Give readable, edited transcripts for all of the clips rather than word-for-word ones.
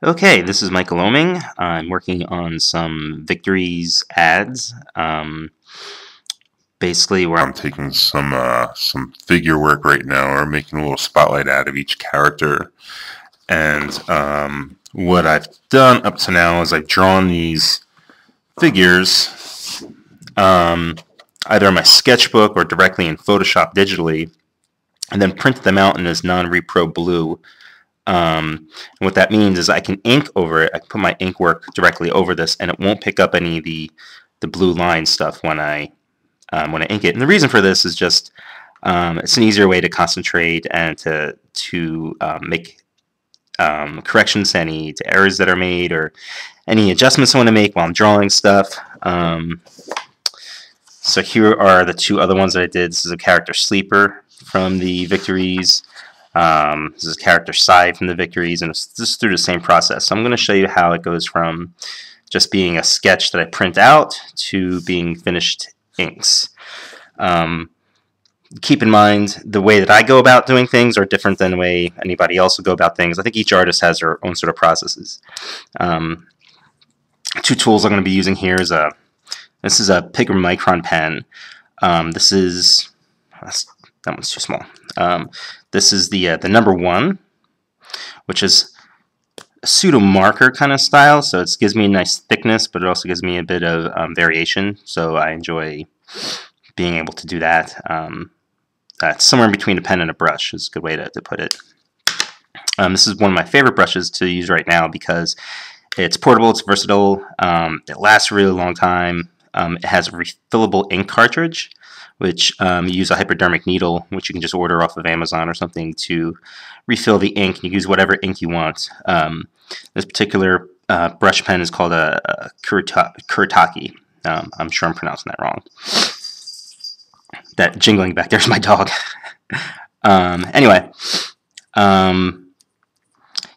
Okay, this is Michael Oeming. I'm working on some Victories ads. Basically, where I'm taking some figure work right now, or making a little spotlight out of each character. And what I've done up to now is I've drawn these figures either in my sketchbook or directly in Photoshop digitally, and then printed them out in this non-repro blue. And what that means is I can ink over it. I can put my ink work directly over this, and it won't pick up any of the blue line stuff when I ink it. And the reason for this is just it's an easier way to concentrate and to make corrections to any errors that are made or any adjustments I want to make while I'm drawing stuff. So here are the two other ones that I did. This is a character Sleeper from the Victories. This is character Side from the Victories, and it's just through the same process. So I'm going to show you how it goes from just being a sketch that I print out to being finished inks. Keep in mind the way that I go about doing things are different than the way anybody else will go about things. I think each artist has their own sort of processes. Two tools I'm going to be using here is this is a Picker Micron pen. This is that one's too small. This is the number 1, which is a pseudo marker kind of style, so it gives me a nice thickness, but it also gives me a bit of variation. So I enjoy being able to do that. It's somewhere in between a pen and a brush is a good way to put it. This is one of my favorite brushes to use right now because it's portable, it's versatile, it lasts a really long time. It has a refillable ink cartridge, which you use a hypodermic needle, which you can just order off of Amazon or something to refill the ink. You use whatever ink you want. This particular brush pen is called a Kuretake. I'm sure I'm pronouncing that wrong. That jingling back there's my dog. Anyway,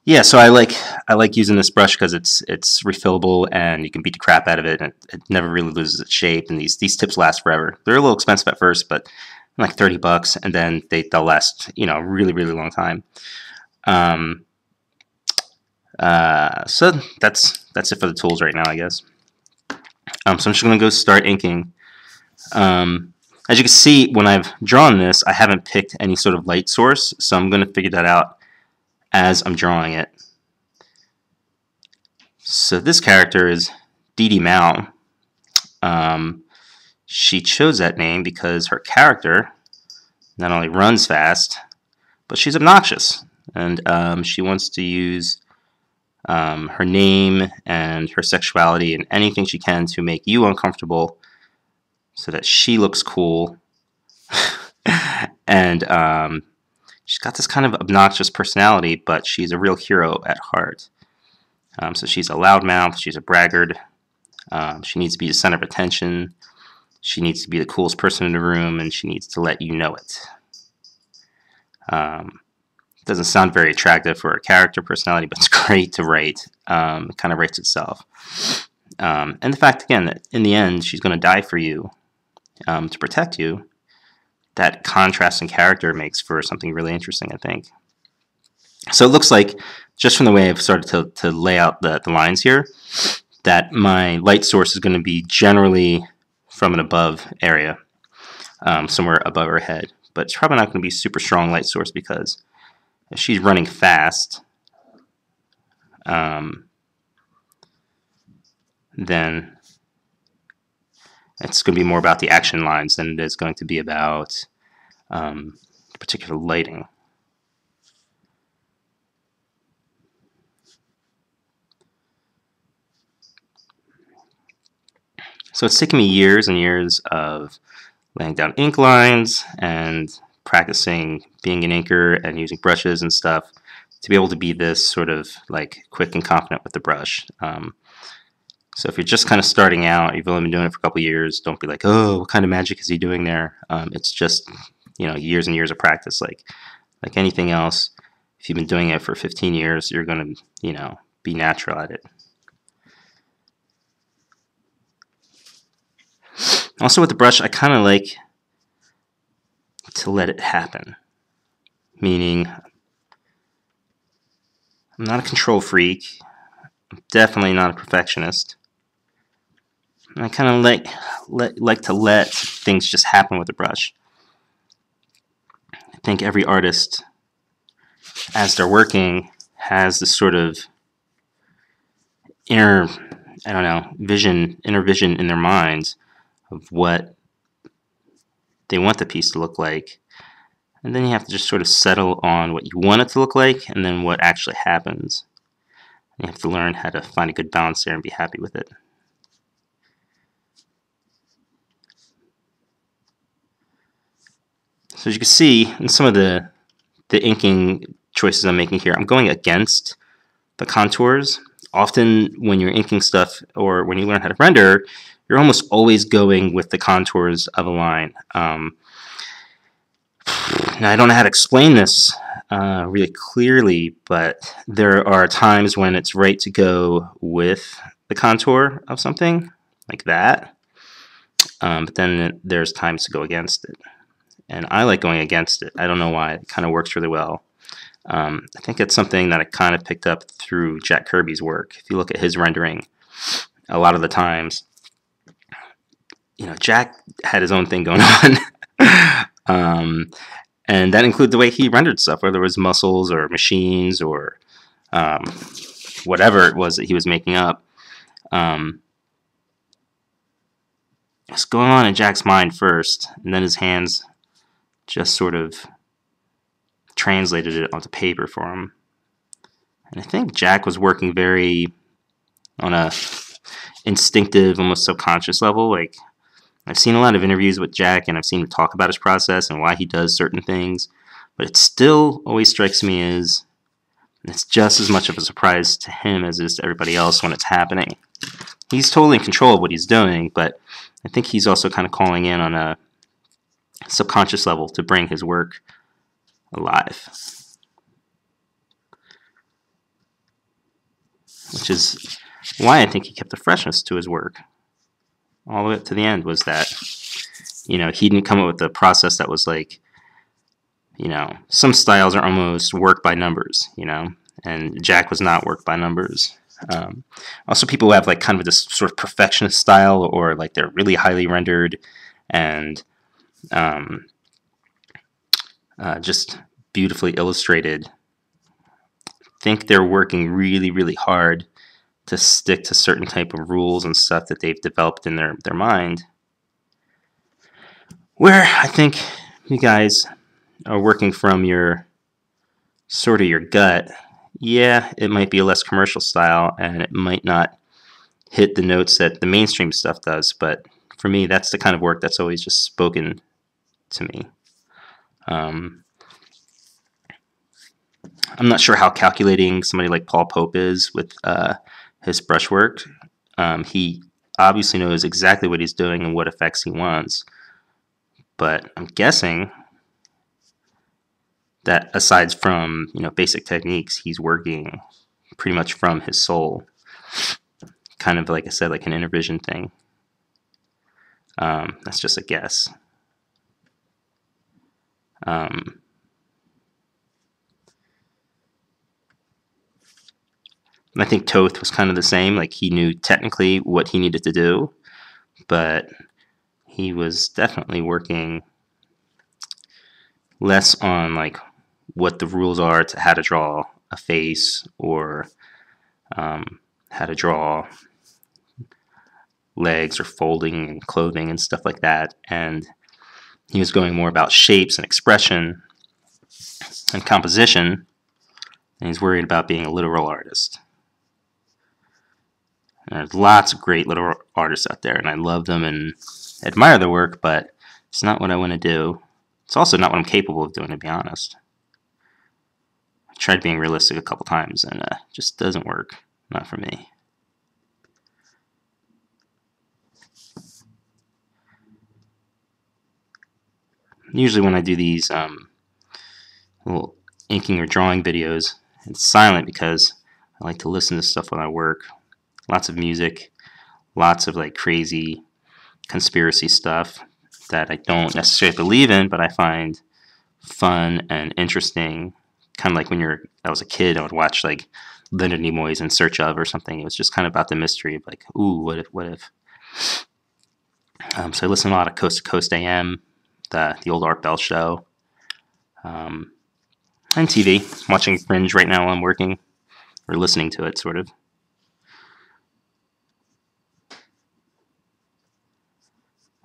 yeah, so I like using this brush because it's refillable and you can beat the crap out of it, and it never really loses its shape. And these tips last forever. They're a little expensive at first, but like $30, and then they'll last really long time. So that's it for the tools right now, I guess. So I'm just gonna go start inking. As you can see, when I've drawn this, I haven't picked any sort of light source, so I'm going to figure that out as I'm drawing it. So this character is DDinks. She chose that name because her character not only runs fast, but she's obnoxious, and she wants to use her name and her sexuality and anything she can to make you uncomfortable so that she looks cool. And she's got this kind of obnoxious personality, but she's a real hero at heart. So she's a loudmouth, she's a braggart, she needs to be the center of attention, she needs to be the coolest person in the room, and she needs to let you know it. Doesn't sound very attractive for a character personality, but it's great to write. It kind of writes itself. And the fact, again, that in the end she's going to die for you, to protect you, that contrast in character makes for something really interesting, I think. So it looks like, just from the way I've started to lay out the lines here, that my light source is going to be generally from an above area, somewhere above her head. But it's probably not going to be a super strong light source because if she's running fast, then it's going to be more about the action lines than it is going to be about particular lighting. So it's taken me years and years of laying down ink lines and practicing being an inker and using brushes and stuff to be able to be this sort of like quick and confident with the brush. So if you're just kind of starting out, you've only been doing it for a couple of years, don't be like, oh, what kind of magic is he doing there? It's just, years and years of practice. Like anything else, if you've been doing it for 15 years, you're going to, be natural at it. Also with the brush, I kind of like to let it happen. Meaning, I'm not a control freak. Definitely not a perfectionist. And I kind of like to let things just happen with a brush. I think every artist, as they're working, has this sort of inner vision in their minds of what they want the piece to look like. And then you have to just sort of settle on what you want it to look like and then what actually happens. You have to learn how to find a good balance there and be happy with it. So as you can see in some of the inking choices I'm making here, I'm going against the contours. Often when you're inking stuff or when you learn how to render, you're almost always going with the contours of a line. Now I don't know how to explain this really clearly, but there are times when it's right to go with the contour of something like that, but then there's times to go against it. And I like going against it. I don't know why. It kind of works really well. I think it's something that I kind of picked up through Jack Kirby's work. If you look at his rendering, a lot of the times, Jack had his own thing going on. And that included the way he rendered stuff, whether it was muscles or machines or whatever it was that he was making up. It's going on in Jack's mind first, and then his hands just sort of translated it onto paper for him. And I think Jack was working very on a instinctive, almost subconscious level. Like, I've seen a lot of interviews with Jack, and I've seen him talk about his process and why he does certain things, but it still always strikes me as it's just as much of a surprise to him as it is to everybody else when it's happening. He's totally in control of what he's doing, but I think he's also kind of calling in on a subconscious level to bring his work alive, which is why I think he kept the freshness to his work all the way up to the end. Was that he didn't come up with a process that was like, some styles are almost work by numbers, and Jack was not work by numbers. Also, people who have like kind of this sort of perfectionist style, or like they're really highly rendered and just beautifully illustrated, think they're working really, really hard to stick to certain type of rules and stuff that they've developed in their mind. Where I think you guys are working from your gut. Yeah, it might be a less commercial style, and it might not hit the notes that the mainstream stuff does, but for me, that's the kind of work that's always just spoken to me. I'm not sure how calculating somebody like Paul Pope is with his brushwork. He obviously knows exactly what he's doing and what effects he wants, but I'm guessing that aside from basic techniques, he's working pretty much from his soul. Kind of like I said, like an inner vision thing. That's just a guess. I think Toth was kind of the same. Like, he knew technically what he needed to do, but he was definitely working less on like what the rules are to how to draw a face, or how to draw legs or folding and clothing and stuff like that. And he was going more about shapes and expression and composition, and he's worried about being a literal artist. And there's lots of great literal artists out there, and I love them and admire their work, but it's not what I want to do. It's also not what I'm capable of doing, to be honest. I tried being realistic a couple times, and it just doesn't work. Not for me. Usually when I do these little inking or drawing videos, it's silent because I like to listen to stuff when I work. Lots of music, lots of like crazy conspiracy stuff that I don't necessarily believe in, but I find fun and interesting kind of like when I was a kid, I would watch like Leonard Nimoy's In Search of or something. It was just kind of about the mystery of like, ooh, what if? So I listen to a lot of Coast to Coast AM, the old Art Bell show, and TV. I'm watching Fringe right now while I'm working, or listening to it, sort of.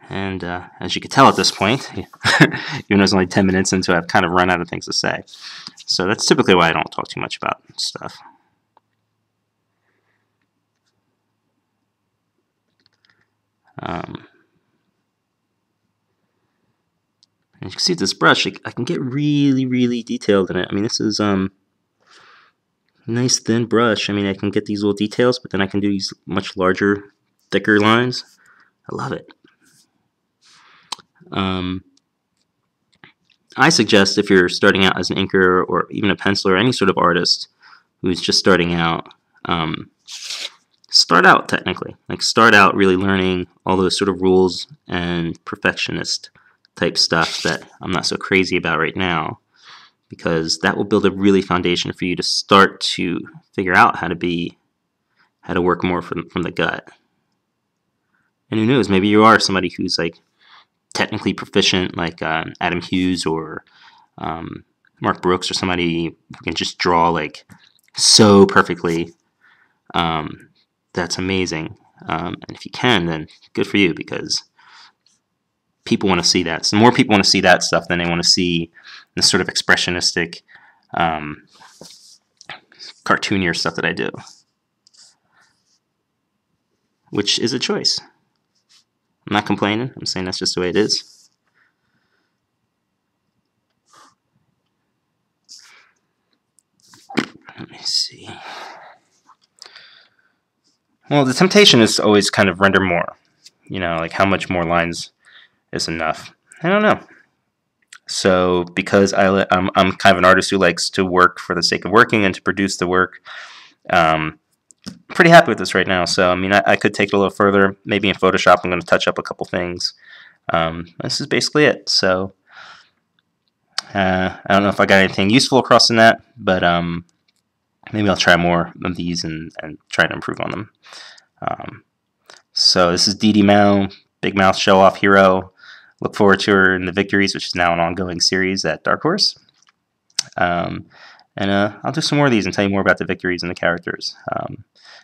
And as you can tell at this point, even though it's only 10 minutes into it, I've kind of run out of things to say. So that's typically why I don't talk too much about stuff. And you can see with this brush, I can get really, really detailed in it. I mean, this is nice thin brush. I mean, I can get these little details, but then I can do these much larger, thicker lines. I love it. I suggest if you're starting out as an inker or even a penciler or any sort of artist who's just starting out, start out technically. Like start out really learning all those sort of rules and perfectionist type stuff that I'm not so crazy about right now, because that will build a really foundation for you to start to figure out how to work more from the gut. And who knows, maybe you are somebody who's like technically proficient, like Adam Hughes or Mark Brooks, or somebody who can just draw like so perfectly. That's amazing. And if you can, then good for you, because people want to see that. So more people want to see that stuff than they want to see this sort of expressionistic, cartoonier stuff that I do, which is a choice. I'm not complaining. I'm saying that's just the way it is. Let me see. Well, the temptation is to always kind of render more. You know, like how much more lines is enough. I don't know. So because I'm kind of an artist who likes to work for the sake of working and to produce the work, pretty happy with this right now. So I mean, I could take it a little further. Maybe in Photoshop I'm going to touch up a couple things. This is basically it. So I don't know if I got anything useful across in that, but maybe I'll try more of these and try to improve on them. So this is DD Big Mouth Show Off Hero. Look forward to her in the Victories, which is now an ongoing series at Dark Horse. And I'll do some more of these and tell you more about the Victories and the characters.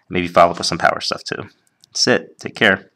Maybe follow up with some power stuff too. That's it. Take care.